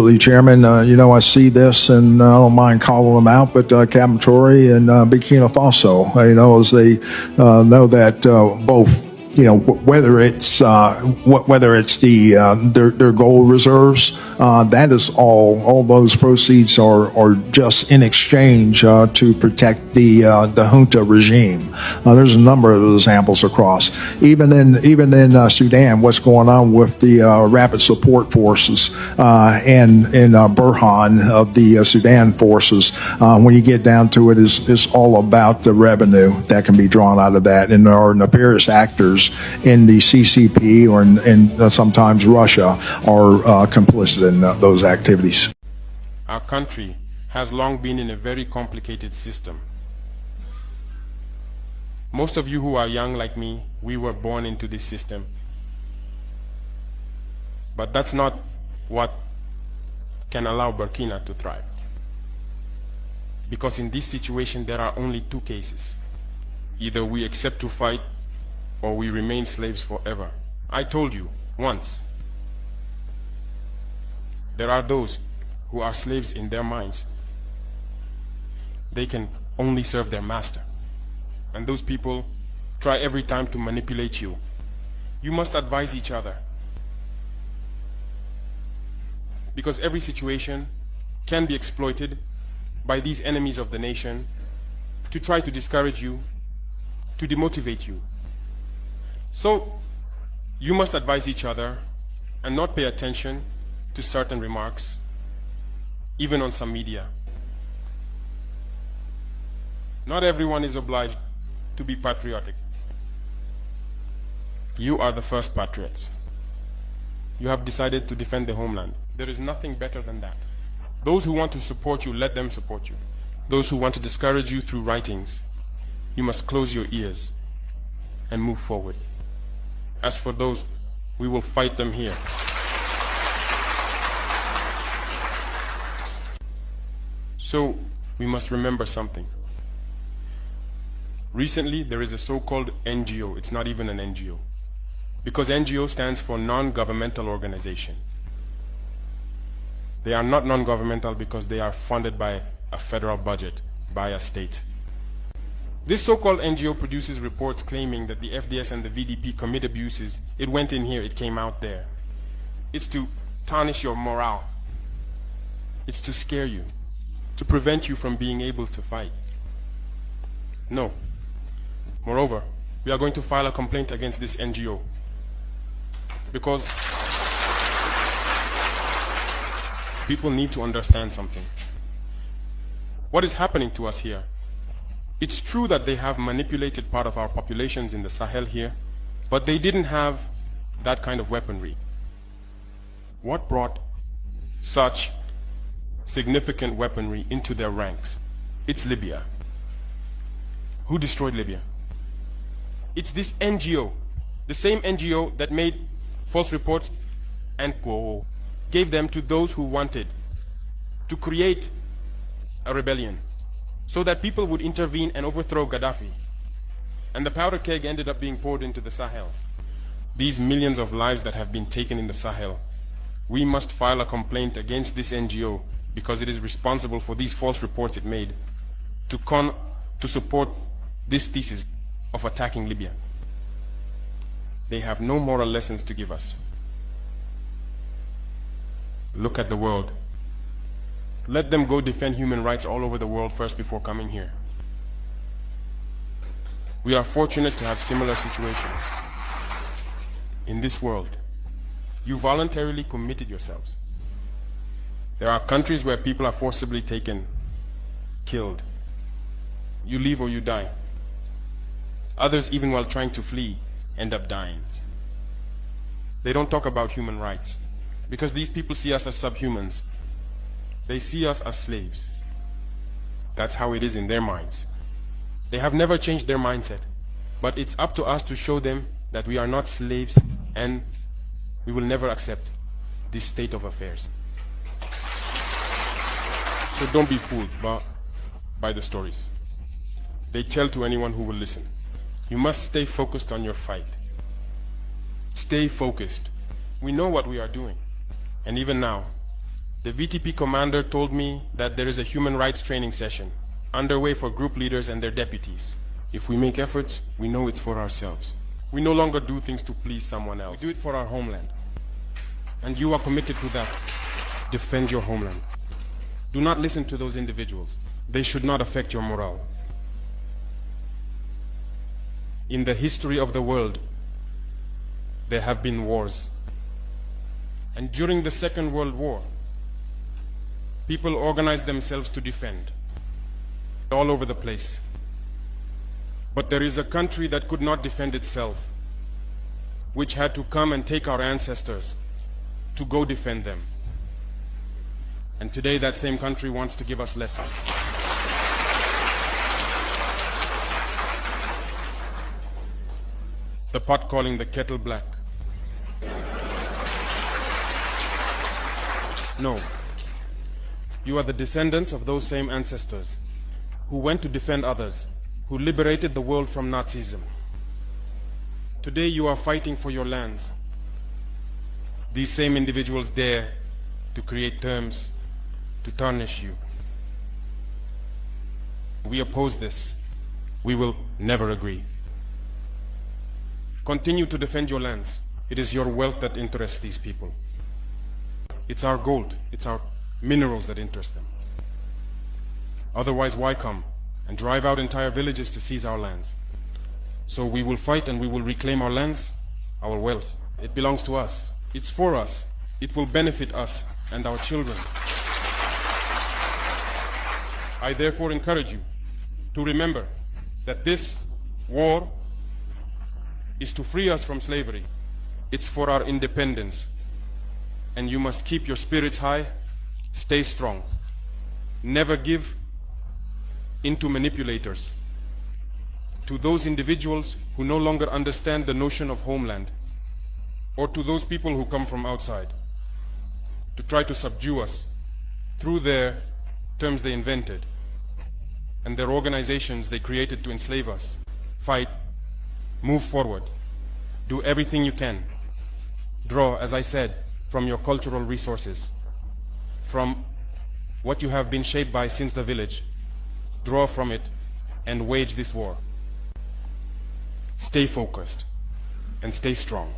absolutely, Chairman. I see this, and I don't mind calling them out, but Captain Traoré and Burkina Faso, as they know that both, whether it's their gold reserves, that is all those proceeds are just in exchange to protect the junta regime. There's a number of examples across. Even in Sudan, what's going on with the rapid support forces and Burhan of the Sudan forces, when you get down to it, is all about the revenue that can be drawn out of that, and there are nefarious actors in the CCP and sometimes Russia are complicit in those activities. Our country has long been in a very complicated system. Most of you who are young like me, we were born into this system. But that's not what can allow Burkina to thrive. Because in this situation, there are only two cases. Either we accept to fight, or we remain slaves forever. I told you once, there are those who are slaves in their minds. They can only serve their master. And those people try every time to manipulate you. You must advise each other. Because every situation can be exploited by these enemies of the nation to try to discourage you, to demotivate you. So, you must advise each other and not pay attention to certain remarks, even on some media. Not everyone is obliged to be patriotic. You are the first patriots. You have decided to defend the homeland. There is nothing better than that. Those who want to support you, let them support you. Those who want to discourage you through writings, you must close your ears and move forward. As for those, we will fight them here. So, we must remember something. Recently, there is a so-called NGO. It's not even an NGO. Because NGO stands for non-governmental organization. They are not non-governmental because they are funded by a federal budget, by a state. This so-called NGO produces reports claiming that the FDS and the VDP commit abuses. It went in here, it came out there. It's to tarnish your morale. It's to scare you, to prevent you from being able to fight. No. Moreover, we are going to file a complaint against this NGO because people need to understand something. What is happening to us here? It's true that they have manipulated part of our populations in the Sahel here, but they didn't have that kind of weaponry. What brought such significant weaponry into their ranks? It's Libya. Who destroyed Libya? It's this NGO, the same NGO that made false reports and gave them to those who wanted to create a rebellion, so that people would intervene and overthrow Gaddafi. And the powder keg ended up being poured into the Sahel. These millions of lives that have been taken in the Sahel, we must file a complaint against this NGO because it is responsible for these false reports it made to support this thesis of attacking Libya. They have no moral lessons to give us. Look at the world. Let them go defend human rights all over the world first before coming here. We are fortunate to have similar situations. In this world, you voluntarily committed yourselves. There are countries where people are forcibly taken, killed. You leave or you die. Others, even while trying to flee, end up dying. They don't talk about human rights because these people see us as subhumans. They see us as slaves. That's how it is in their minds. They have never changed their mindset, but it's up to us to show them that we are not slaves and we will never accept this state of affairs. So don't be fooled by the stories. They tell to anyone who will listen. You must stay focused on your fight. Stay focused. We know what we are doing. And even now, The VTP commander told me that there is a human rights training session underway for group leaders and their deputies. If we make efforts, we know it's for ourselves. We no longer do things to please someone else. We do it for our homeland. And you are committed to that. Defend your homeland. Do not listen to those individuals. They should not affect your morale. In the history of the world, there have been wars. And during the Second World War, people organized themselves to defend all over the place. But there is a country that could not defend itself, which had to come and take our ancestors to go defend them. And today that same country wants to give us lessons. The pot calling the kettle black. No. You are the descendants of those same ancestors who went to defend others, who liberated the world from Nazism. Today you are fighting for your lands. These same individuals dare to create terms to tarnish you. We oppose this. We will never agree. Continue to defend your lands. It is your wealth that interests these people. It's our gold, it's our minerals that interest them. Otherwise, why come and drive out entire villages to seize our lands? So we will fight and we will reclaim our lands, our wealth. It belongs to us. It's for us. It will benefit us and our children. I therefore encourage you to remember that this war is to free us from slavery. It's for our independence. And you must keep your spirits high, stay strong. Never give into manipulators, to those individuals who no longer understand the notion of homeland, or to those people who come from outside to try to subdue us through their terms they invented and their organizations they created to enslave us. Fight. Move forward. Do everything you can. Draw, as I said, from your cultural resources, from what you have been shaped by since the village. Draw from it and wage this war. Stay focused and stay strong.